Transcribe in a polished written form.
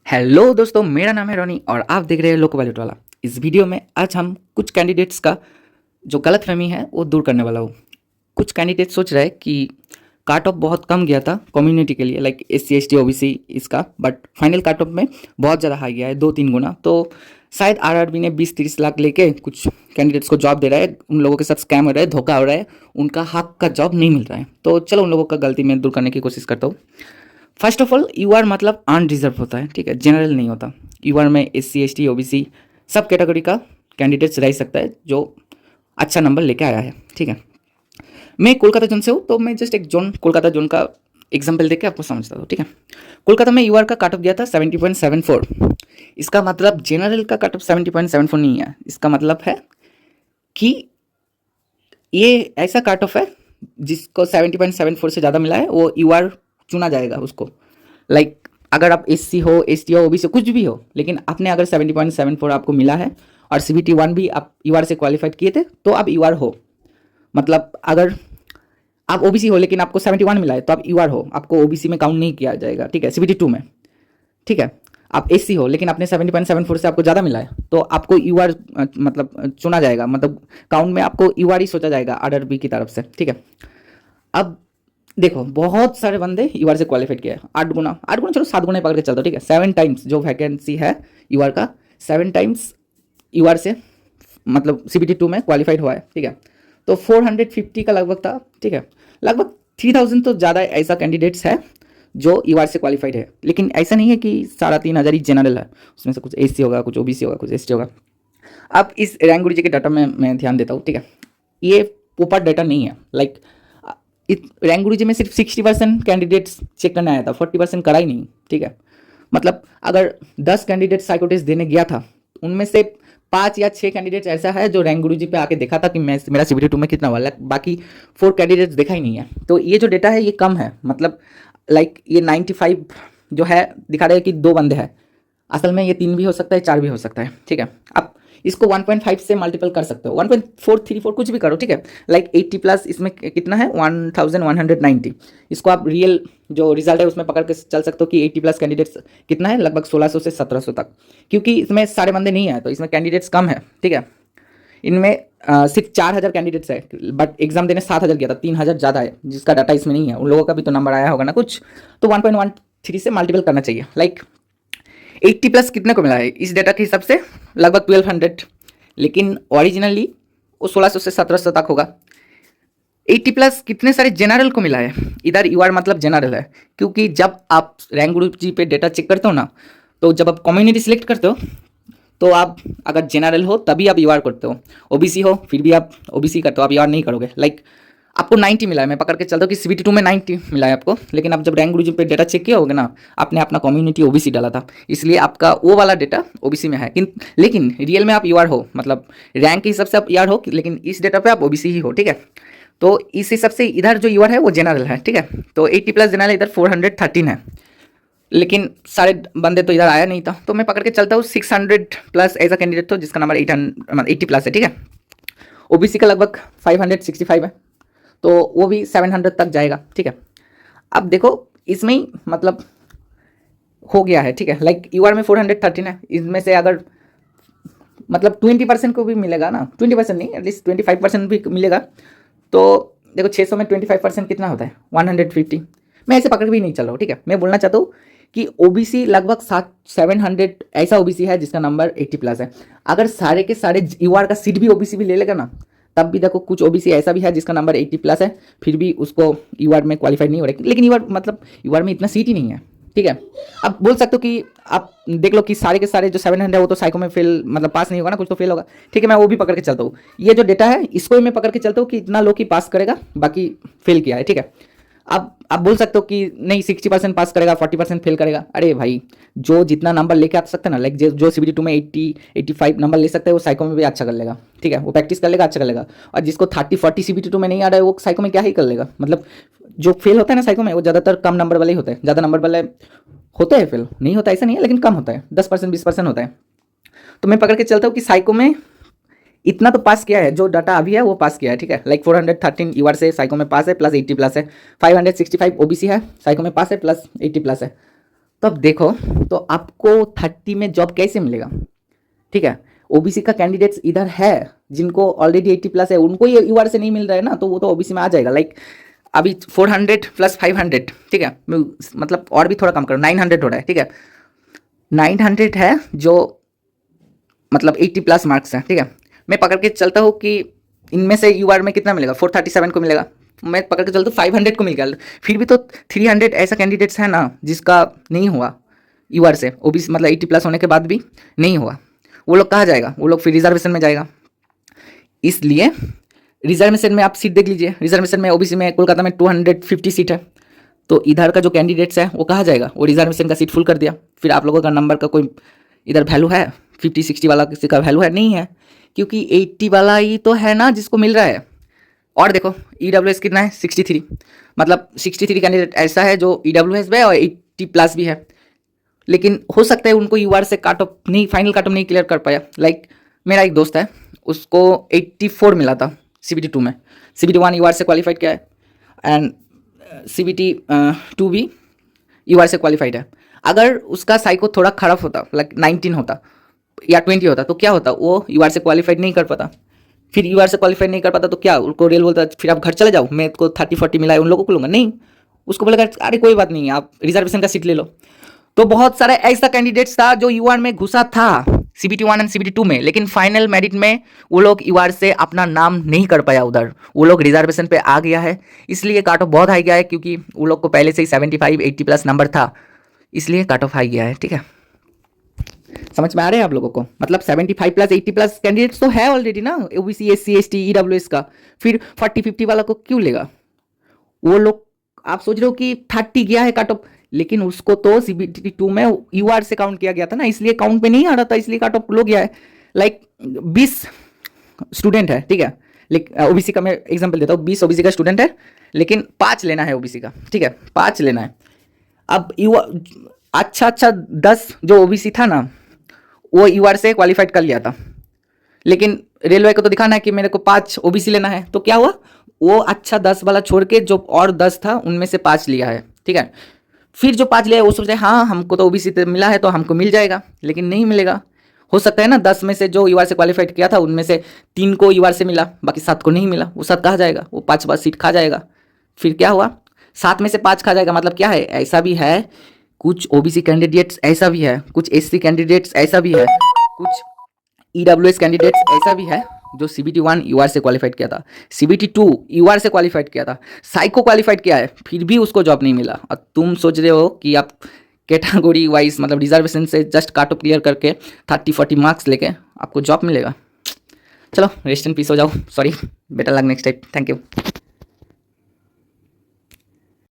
Hello दोस्तों, मेरा नाम है रोनी और आप देख रहे हैं लोको पायलट वाला। इस वीडियो में आज हम कुछ कैंडिडेट्स का जो गलतफहमी है वो दूर करने वाला हूँ। कुछ कैंडिडेट सोच रहे हैं कि काट ऑफ बहुत कम गया था कम्युनिटी के लिए, like S C S T O B C इसका, बट फाइनल काट ऑफ में बहुत ज़्यादा हाई गया है, 2-3 गुना। तो शायद आरआरबी ने 20-30 लाख लेके कुछ कैंडिडेट्स को जॉब दे रहा है, उन लोगों के साथ स्कैम हो रहा है, धोखा हो रहा है, उनका हक का जॉब नहीं मिल रहा है। तो चलो उन लोगों का गलती मैं दूर करने की कोशिश करता हूँ। फर्स्ट ऑफ ऑल, यूआर मतलब अनरिजर्व होता है, ठीक है, जनरल नहीं होता। यूआर में S C S T O B C सब कैटेगरी का कैंडिडेट्स रह सकता है जो अच्छा नंबर लेके आया है, ठीक है। मैं कोलकाता जोन से हूँ, तो मैं जस्ट एक जोन कोलकाता जोन का एग्जाम्पल देके आपको समझता हूँ, ठीक है। कोलकाता में यूआर का काट ऑफ गया था 70.74। इसका मतलब जनरल का काट ऑफ 70.74 नहीं है। इसका मतलब है कि ये ऐसा काट ऑफ है जिसको 70.74 से ज़्यादा मिला है वो यूआर चुना जाएगा उसको। लाइक अगर आप एस सी हो, एस टी हो, ओ बी सी कुछ भी हो, लेकिन आपने अगर 70.74 आपको मिला है और सी बी टी 1 भी आप यूआर से क्वालिफाइड किए थे तो आप यूआर हो। मतलब अगर आप ओ बी सी हो लेकिन आपको 71 मिला है तो आप यूआर हो, आपको ओ बी सी में काउंट नहीं किया जाएगा, ठीक है, सी बी टी 2 में, ठीक है। आप एस सी हो लेकिन आपने 70.74 से आपको ज़्यादा मिला है तो आपको यू आर मतलब चुना जाएगा, मतलब काउंट में आपको यू आर ही सोचा जाएगा आर आर बी की तरफ से, ठीक है। अब देखो, बहुत सारे बंदे यूआर से क्वालिफाइड किया है, 8 गुना चलो 7 गुना पकड़ के चलता, ठीक है। 7 टाइम्स जो वैकेंसी है यूआर का, 7 टाइम्स यूआर से मतलब सीबीटी 2 में क्वालिफाइड हुआ है, ठीक है। तो 450 का लगभग था, ठीक है। लगभग 3000 तो ज़्यादा ऐसा कैंडिडेट्स है जो यूआर से क्वालिफाइड है, लेकिन ऐसा नहीं है कि 3,500 ही जनरल है, उसमें से कुछ एस होगा, कुछ ओबीसी होगा, कुछ एसटी होगा। अब इस रैंक गुरुजी के डाटा में मैं ध्यान देता हूँ, ठीक है। ये प्रॉपर डाटा नहीं है, लाइक रैंक गुरुजी में सिर्फ 60% कैंडिडेट्स चेक करने आया था, 40% करा ही नहीं, ठीक है। मतलब अगर 10 कैंडिडेट साइको टेस्ट देने गया था, उनमें से 5 या 6 कैंडिडेट्स ऐसा है जो रैंक गुरुजी पे आके देखा था कि मैं मेरा सीबीटी 2 में कितना वाला, बाकी 4 कैंडिडेट्स देखा ही नहीं है। तो ये जो डेटा है ये कम है, मतलब लाइक ये 95 जो है दिखा रहे हैं कि 2 बंदे हैं, असल में ये 3 भी हो सकता है, 4 भी हो सकता है, ठीक है। आप इसको 1.5 से मल्टीपल कर सकते हो, 1.434 कुछ भी करो, ठीक है। लाइक 80 प्लस इसमें कितना है 1190। इसको आप रियल जो रिजल्ट है उसमें पकड़ के चल सकते हो कि 80 प्लस कैंडिडेट्स कितना है, लगभग 1600 से 1700 तक, क्योंकि इसमें सारे बंदे नहीं आए तो इसमें कैंडिडेट्स कम है, ठीक है। इनमें सिर्फ 4000 कैंडिडेट्स है, बट एग्जाम देने 7000 गया था, 3000 ज़्यादा है जिसका डाटा इसमें नहीं है, उन लोगों का भी तो नंबर आया होगा ना कुछ। तो 1.13 से मल्टीपल करना चाहिए। लाइक 80 प्लस कितने को मिला है इस डेटा के हिसाब से, लगभग 1200, लेकिन ओरिजिनली वो 1600 से 1700 तक होगा। 80 प्लस कितने सारे जनरल को मिला है, इधर यू आर मतलब जनरल है, क्योंकि जब आप रैंक ग्रुप जी पे डेटा चेक करते हो ना, तो जब आप कम्युनिटी सिलेक्ट करते हो तो आप अगर जनरल हो तभी आप यू आर करते हो, ओबीसी हो फिर भी आप ओबीसी करते हो, आप यू आर नहीं करोगे। लाइक आपको 90 मिला है, मैं पकड़ के चलता हूँ कि सीबीटी 2 में 90 मिला है आपको, लेकिन आप जब रैंक गुरुजी पे डेटा चेक किया होगा ना, आपने अपना कम्युनिटी ओबीसी डाला था, इसलिए आपका वो वाला डेटा ओबीसी में है। लेकिन रियल में आप यूआर हो, मतलब रैंक के हिसाब से आप यूआर हो, लेकिन इस डेटा पे आप ओबीसी ही हो, ठीक है। तो इस हिसाब से इधर जो यूआर है वो जनरल है, ठीक है। तो 80 प्लस जनरल, इधर 413 है, लेकिन सारे बंदे तो इधर आया नहीं था, तो मैं पकड़ के चलता हूँ 600 प्लस ऐसा कैंडिडेट था जिसका नंबर 80 प्लस है, ठीक है। ओबीसी का लगभग 565 है, तो वो भी 700 तक जाएगा, ठीक है। अब देखो इसमें ही मतलब हो गया है, ठीक है। लाइक यूआर में 413 है, इसमें से अगर मतलब 20% को भी मिलेगा ना, 20% नहीं, एटलीस्ट 25% भी मिलेगा, तो देखो 600 में 25% कितना होता है, 150। मैं ऐसे पकड़ के भी नहीं चल रहा हूँ, ठीक है। मैं बोलना चाहता हूँ कि ओबीसी लगभग 700 ऐसा ओबीसी है जिसका नंबर 80 प्लस है। अगर सारे के सारे यूआर का सीट भी ओबीसी भी ले लेगा ना, तब भी देखो कुछ ओबीसी ऐसा भी है जिसका नंबर 80 प्लस है, फिर भी उसको यूआर में क्वालिफाइड नहीं हो रहा है, लेकिन यूआर मतलब यूआर में इतना सीट ही नहीं है, ठीक है। अब बोल सकते हो कि आप देख लो कि सारे के सारे जो 700 है वो तो साइको में फेल, मतलब पास नहीं होगा ना, कुछ तो फेल होगा, ठीक है। मैं वो भी पकड़ के चलता हूँ, ये जो डेटा है इसको भी मैं पकड़ के चलता हूँ कि इतना लोग ही पास करेगा, बाकी फेल किया है, ठीक है। अब आप बोल सकते हो कि नहीं 60% पास करेगा, 40% फेल करेगा। अरे भाई, जो जितना नंबर लेके आ सकते हैं ना, लाइक जो सीबीटी 2 में 80-85 नंबर ले सकते हैं वो साइको में भी अच्छा कर लेगा, ठीक है। वो प्रैक्टिस कर लेगा, अच्छा कर लेगा। और जिसको 30-40 सीबीटी 2 में नहीं आ रहा है वो साइको में क्या ही कर लेगा। मतलब जो फेल होता है ना साइको में, वो ज़्यादातर कम नंबर वाले ही होते हैं, ज़्यादा नंबर वाले होते हैं फेल नहीं होता ऐसा नहीं है, लेकिन कम होता है, 10% 20% होता है। तो मैं पकड़ के चलता हूँ कि साइको में इतना तो पास किया है, जो डाटा अभी है वो पास किया है, ठीक है। लाइक 413 यूआर से साइको में पास है, प्लस 80 प्लस है, 565 ओबीसी है, साइको में पास है, प्लस 80 प्लस है। तो अब देखो, तो आपको 30 में जॉब कैसे मिलेगा? ठीक है, ओबीसी का कैंडिडेट्स इधर है जिनको ऑलरेडी 80+ है, उनको ये यूआर से नहीं मिल रहा है ना, तो वो तो ओबीसी में आ जाएगा। लाइक अभी 400 + 500, ठीक है, मतलब और भी थोड़ा कम करो, 900 हो रहा है। ठीक है, 900 है जो मतलब 80+ मार्क्स है। ठीक है, मैं पकड़ के चलता हूँ कि इनमें से यूआर में कितना मिलेगा, 437 को मिलेगा। मैं पकड़ के चलता हूँ 500 को मिल गया, फिर भी तो 300 ऐसा कैंडिडेट्स है ना जिसका नहीं हुआ यूआर से, ओबीसी मतलब 80+ होने के बाद भी नहीं हुआ। वो लोग कहाँ जाएगा? वो लोग फिर रिजर्वेशन में जाएगा। इसलिए रिजर्वेशन में आप सीट देख लीजिए, रिजर्वेशन में ओबीसी में कोलकाता में 250 सीट है, तो इधर का जो कैंडिडेट्स है वो कहाँ जाएगा? वो रिजर्वेशन का सीट फुल कर दिया। फिर आप लोगों का नंबर का कोई इधर वैल्यू है? 50-60 वाला किसी का वैल्यू है? नहीं है, क्योंकि 80 वाला ही तो है ना जिसको मिल रहा है। और देखो EWS कितना है? 63, मतलब 63 कैंडिडेट ऐसा है जो EWS में और 80+ भी है, लेकिन हो सकता है उनको यूआर से काट ऑफ नहीं, फाइनल काट ऑफ नहीं क्लियर कर पाया। लाइक मेरा एक दोस्त है, उसको 84 मिला था CBT 2 में। CBT 1 यूआर से क्वालिफाइड किया है एंड CBT 2 भी यूआर से क्वालिफाइड है। अगर उसका साइको थोड़ा खराब होता, लाइक 19 होता या 20 होता, तो क्या होता? वो यूआर से क्वालिफाइड नहीं कर पाता। फिर यूआर से क्वालिफाइड नहीं कर पाता तो क्या उनको रेल बोलता फिर आप घर चले जाओ, मैं को 30-40 मिला है उन लोगों को लूँगा? नहीं, उसको बोलेगा अरे कोई बात नहीं, आप रिजर्वेशन का सीट ले लो। तो बहुत सारा ऐसा कैंडिडेट्स था जो यूआर में घुसा था CBT 1 एंड CBT 2 में, लेकिन फाइनल मेरिट में वो लोग यूआर से अपना नाम नहीं कर पाया, उधर वो लोग रिजर्वेशन पे आ गया है। इसलिए काट ऑफ बहुत हाई गया है, क्योंकि वो लोग को पहले से ही 75-80+ नंबर था, इसलिए काट ऑफ हाई गया है। ठीक है, समझ में आ रहे हैं आप लोगों को? मतलब 75+ 80+ कैंडिडेट्स तो है ऑलरेडी ना, ओबीसी SC ST EWS का, फिर 40-50 वाला को क्यों लेगा? वो लोग आप सोच रहे हो कि 30 गया है काट ऑफ, लेकिन उसको तो CBT 2 में यूआर से काउंट किया गया था ना, इसलिए काउंट में नहीं आ रहा था, इसलिए काट ऑफ लो गया है। लाइक 20 स्टूडेंट है, ठीक है, लेकिन ओबीसी का मैं एग्जांपल देता हूँ, 20 ओबीसी का स्टूडेंट है, लेकिन 5 लेना है ओबीसी का। ठीक है, 5 लेना है। अब अच्छा 10 जो ओबीसी था ना, वो यूआर से क्वालिफाइड कर लिया था, लेकिन रेलवे को तो दिखाना है कि मेरे को 5 ओबीसी लेना है, तो क्या हुआ? वो अच्छा 10 वाला छोड़ के जो और 10 था उनमें से 5 लिया है। ठीक है, फिर जो 5 लिया है वो सोचते हैं हाँ हमको तो ओबीसी मिला है तो हमको मिल जाएगा, लेकिन नहीं मिलेगा। हो सकता है ना 10 में से जो यूआर से क्वालिफाइड किया था उनमें से 3 को यूआर से मिला, बाकी 7 को नहीं मिला। वो 7 कहाँ जाएगा? वो 5 सीट खा जाएगा। फिर क्या हुआ? 7 में से 5 खा जाएगा, मतलब क्या है? ऐसा भी है कुछ ओबीसी कैंडिडेट्स, ऐसा भी है कुछ एससी कैंडिडेट्स, ऐसा भी है कुछ EWS कैंडिडेट्स, ऐसा भी है जो CBT 1 यूआर से क्वालिफाइड किया था, CBT 2 यूआर से क्वालिफाइड किया था, साइको क्वालिफाइड किया है, फिर भी उसको जॉब नहीं मिला। और तुम सोच रहे हो कि आप कैटेगरी वाइज मतलब रिजर्वेशन से जस्ट काट ऑफ क्लियर करके 30-40 मार्क्स लेके आपको जॉब मिलेगा? चलो रेस्ट इन पीस हो जाओ, sorry, better luck next time, thank you.